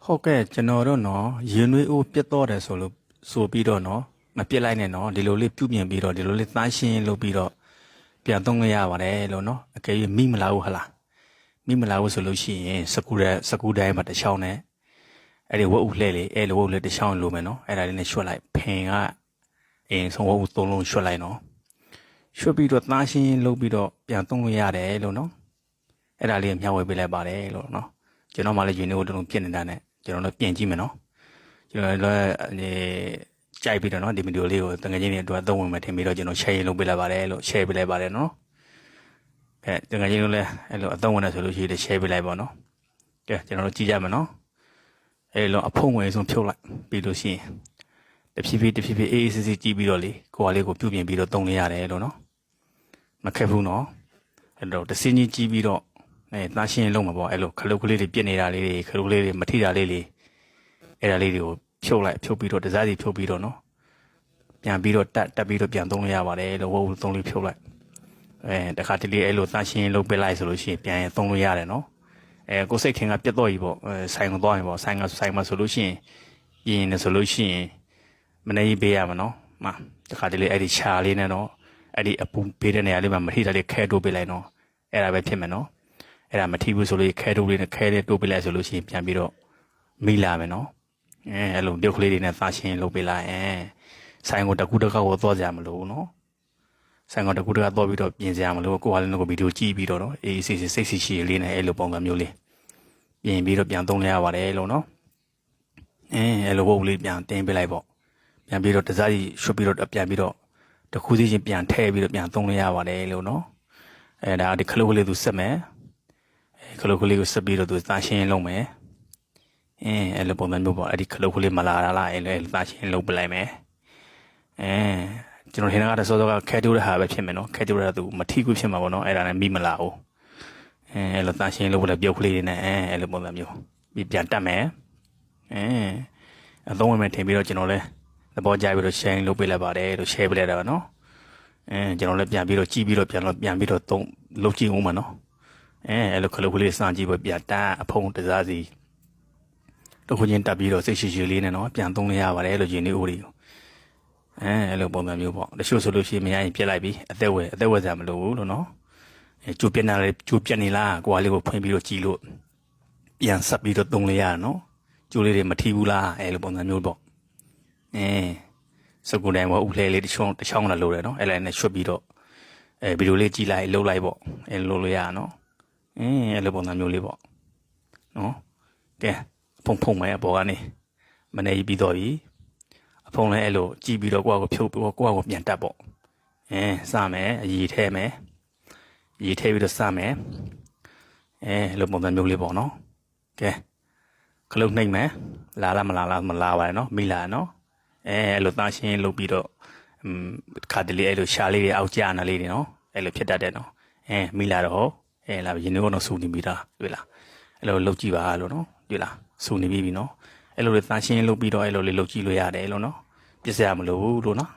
ဟုတ်ကဲ့ကျွန်တော်တို့နော်ရင်နွေးအိုးပြတ်တော့တယ်ဆိုပြီးတော့နော်မပြစ်လိုက်နဲ့နော်ဒီလိုလေးပြုပြင်ပြီးတော့ဒီလိုလေးသားရှင်းလုပ်ပြီးတော့ပြန်သုံးလို့ရပါတယ်လို့နော်အကယ်၍မိမလာဘူးဟလားမိမလာဘူးဆိုလို့ရှိရင်စကူတိုင်းမှာတစ်ချောင်းနဲ့အဲ့ဒီဝက်ဥလှဲလေအဲ့လိုဝက်ဥလှဲတစ်ချောင်းလိုမယ်နော်အဲ့ဒါလေးနဲ့ရွှတ်လိုက်ဖင်ကအင်းဆုံးဝက်ဥသုံးလုံးရွှတ်လိုက်နော်ရွှတ်ပြီးတော့သားရှင်းလုပ်ပြီးတော့ပြန်သုံးလို့ရတယ်လို့နော်အဲ့ဒါလေးမျှဝေပေးလိုက်ပါတယ်လို့နော်ကျွန်တော်မှလည်းရင်နွေးအိုးတုံးပြစ်နေတာနဲ့ကျွန်တော်တို့ပြင်ကြည့်မယ်နော်ကျွန်တော်လည်းကြိုက်ပြီးတော့နော်ဒီဗီဒီယိုလေးကိုတကယ်ချင်းတွေအတွက်သုံးဝင်မယ်ထင်ပြီးတော့ကျွန်တော် share လုပ်ပေးလိုက်ပါတယ်လို့ share ပေးလိုက်ပါတယ်နော်ကဲတကယ်ချင်းတို့လည်းအဲ့လိုအသုံးဝင်တယ်ဆိုလို့ရှိရင် share ပေးလိုက်ပါနော်ကဲကျွန်တော်တို့ကြည့်ကြမယ်နော်အဲ့လိုအဖုံဝင်ဆုံးဖြုတ်လိုက်ပြီးလို့ရှိရင်တဖြည်းဖြည်းအေးစစ်ကြည့်ပြီးတော့လေကိုယ်ကလေးကိုပြုပြင်ပြီးတော့သုံးလို့ရတယ်လို့နော်မခက်ဘူးနော်အဲ့တော့တစင်းကြီးကြည့်ပြီးတော့သားရှင်းလုံးမှာပေါ့အဲ့လိုခလုတ်ကလေးတွေပြစ်နေတာလေးတွေခလုတ်ကလေးတွေမထိတာလေးတွေအဲ့ဒါလေးတွေကိုဖြုတ်ပြီးတော့တစားစီဖြုတ်ပြီးတော့နော်ပြန်ပြီးတော့တက်ပြီးတော့ပြန်သုံးလို့ရပါတယ်လို့ဝုန်းသုံးလေးဖြုတ်လိုက်တခါတလေအဲ့လိုသားရှင်းလုံးပစ်လိုက်ဆိုလို့ရှိရင်ပြန်သုံးလို့ရတယ်နော်ကိုစိတ်ထင်ကပြတ်တော့ကြီးပေါ့ဆိုင်ကိုသွားရင်ပေါ့ဆိုင်မှာဆိုလို့ရှိရင်ပြင်နေဆိုလို့ရှိရင်မနေပေးရမှာနော်မှတခါတလေအဲ့ဒီခြာလေးနဲ့တော့အဲ့ဒီအပူပေးတဲ့နေရာလေးမှာမထိတာလေးခဲတိုးပေးလိုက်နော်အဲ့ဒါပဲဖြစ်မယ်နော်အဲ့ဒါမထိဘူးဆိုလို့ခဲတိုးလေးနဲ့ခဲလေးတိုးပေးလိုက်ဆိုလို့ရှိရင်ပြန်ပြီးတော့မိလာမယ်နော်အဲ့လိုပြုတ်ကလေးတွေနဲ့သားရှင်းလုပ်ပေးလိုက်ဆိုင်ကိုတကူတကောက်ကိုသွားကြမလို့နော်ဆိုင်ကိုတကူတကောက်သွားပြီးတော့ပြင်စရာမလို့ကိုကလည်းကိုဗီဒီယိုကြည့်ပြီးတော့နော်အေးစိတ်ရှိလေးနဲ့အဲ့လိုပုံစံမျိုးလေးပြင်ပြီးတော့ပြန်သုံးရပါတယ်လို့နော်အဲ့လိုဘုတ်လေးပြန်တင်ပေးလိုက်ပေါ့ပြန်ပြီးတော့တစားကြီးရွှတ်ပြီးတော့ပြန်ပြီးတော့တခုစီချင်းပြန်ထည့်ပြီးတော့ပြန်သုံးရပါတယ်လို့နော်ဒါဒီခလုတ်ကလေးသူဆက်မယ်ခလုတ်ကလေးကိုဆက်ပြီးတော့သူသားရှင်းလုပ်မယ်အဲ့လိုပုံစံမျိုးပေါ့အဲ့ဒီခလုတ်ကလေးမလာလားအဲ့လိုသားရှင်းလုပ်ပလိုက်မယ်ကျွန်တော်ထင်တာကတော့စောစောကခဲတိုးတဲ့ဟာပဲဖြစ်မယ်နော်ခဲတိုးတဲ့သူမထီးကူးဖြစ်မှာပေါ့နော်အဲ့ဒါနဲ့မိမလာဘူးအဲ့လိုသားရှင်းလုပ်ပလိုက်ပြုတ်ကလေးတွေနဲ့အဲ့လိုပုံစံမျိုးပြီးပြန်တက်မယ်အသုံးဝင်မယ်ထင်ပြီးတော့ကျွန်တော်လည်းသဘောကျပြီးတော့ share လုပ်ပေးလိုက်ပါတယ်လို့ share ပေးလိုက်တာပါနော်ကျွန်တော်လည်းပြန်ပြီးတော့ကြည့်ပြီးတော့ပြန်ပြီးတော့သုံးလုပ်ကြည့်ဦးမှာနော်အဲ့လိုခလုတ်ကလေးစမ်းကြည့်ဖို့ပြန်တက်အဖုံးတစားစီတခုချင်းတက်ပြီးတော့စိတ်ရှိလေးနဲ့နော်ပြန်သုံးလို့ရပါတယ်လို့ယင်နေဦးတွေကိုအဲ့လိုပုံစံမျိုးပေါ့တချို့ဆိုလို့ရှိရင်မရရင်ပြက်လိုက်ပြီအသက်ဝယ်စရာမလိုဘူးလို့နော်ကျိုးပြက်နေလားကိုယ်ကလေးကိုဖွင့်ပြီးတော့ကြည့်လို့ပြန်ဆက်ပြီးတော့သုံးလို့ရနော်ကျိုးလေးတွေမထီးဘူးလားအဲ့လိုပုံစံမျိုးပေါ့စကူတိုင်းပေါ့ဥလှဲလေးတစ်ချောင်းလာလို့ရတယ်နော်အဲ့လိုက်နဲ့ရွှတ်ပြီးတော့ဗီဒီယိုလေးကြည့်လိုက်လှုပ်လိုက်ပေါ့အဲ့လိုလို့ရနော်အဲ့လိုပုံစံမျိုးလေးပေါ့နော်ကဲဖုံမယ်အပေါ်ကနေမနေပြီးတော့ပြီအဖုံလည်းအဲ့လိုကြည့်ပြီးတော့ကိုယ့်ကိုဖြုတ်ပြီးကိုယ့်ကိုပြန်တက်ပေါ့စမယ်အည်ထဲမယ်အည်ထဲပြီးတော့စမယ်အဲ့လိုပုံစံမျိုးလေးပေါ့နော်ကဲခလုတ်နှိမ့်မယ်လာမလာပါနဲ့နော်မိလာနော်အဲ့လိုသားရှင်းလုပ်ပြီးတော့ခါတလေအဲ့လိုရှာလေးတွေအောက်ကျနာလေးတွေနော်အဲ့လိုဖြစ်တတ်တယ်နော်မိလာတော့လာရင်တော့စူနေပြီလားတွေ့လားအဲ့လိုလုပ်ကြည့်ပါလို့နော်တွေ့လားစူနေပြီနော်အဲ့လိုလေသားရှင်းလုပ်ပြီးတော့အဲ့လိုလေးလုပ်ကြည့်လို့ရတယ်လို့နော်ပြစ်စရာမလိုဘူးလို့နော်